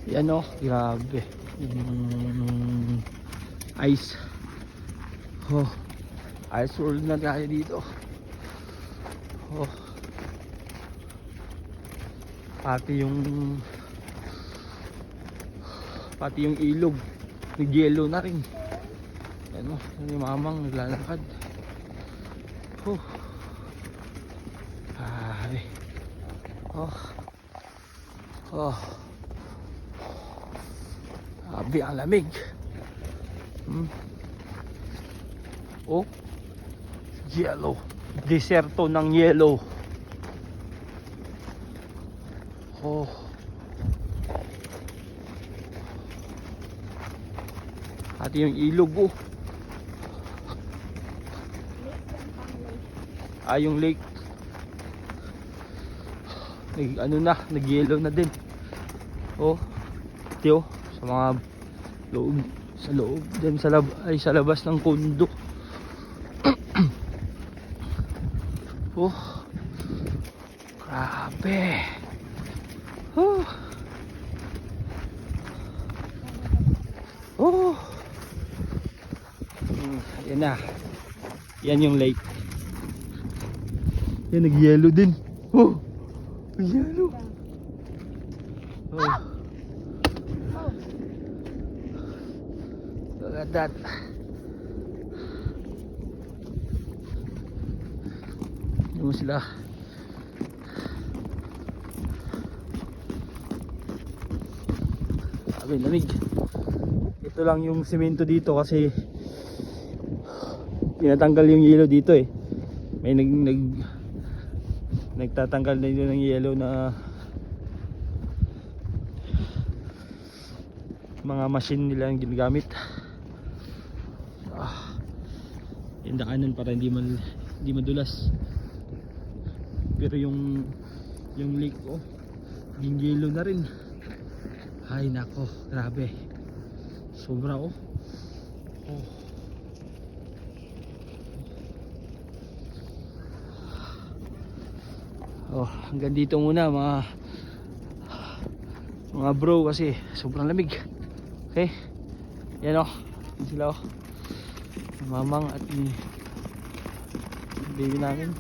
Yan o, grabe. Yung ice. Oh, ice world na tayo dito. Oh. Pati yung ilog nag-yellow na rin. Ano, yung mamang naglalakad. Oh. Ay. Oh. Oh. Grabe ang lamig. Oh. Yellow. Deserto ng yellow. Oh. At yung ilog oh. Yung lake. Ano na, nag-yellow na din. Oh. Tiyo, sa mga loob, sa loob din sa labas ng kondo. Oh. Grabe. Oh. Oh. Yan na. Yan yung lake. Yan nag-yellow din. Oh. Nag-yellow. Oh. Look at that. Yung sila. Sabi, lamig. Ito lang yung semento dito kasi tinatanggal yung yelo dito eh. May nagtatanggal na dito ng yelo na mga machine nila ang ginagamit. Yung daanan para hindi madulas. Pero yung lake oh, yung yelo na rin. Ay nako, grabe. Sobra oh. Oh. Oh, hanggang dito muna mga bro kasi sobrang lamig. Okay? Yan oh. Yan sila oh. Mamang at baby namin.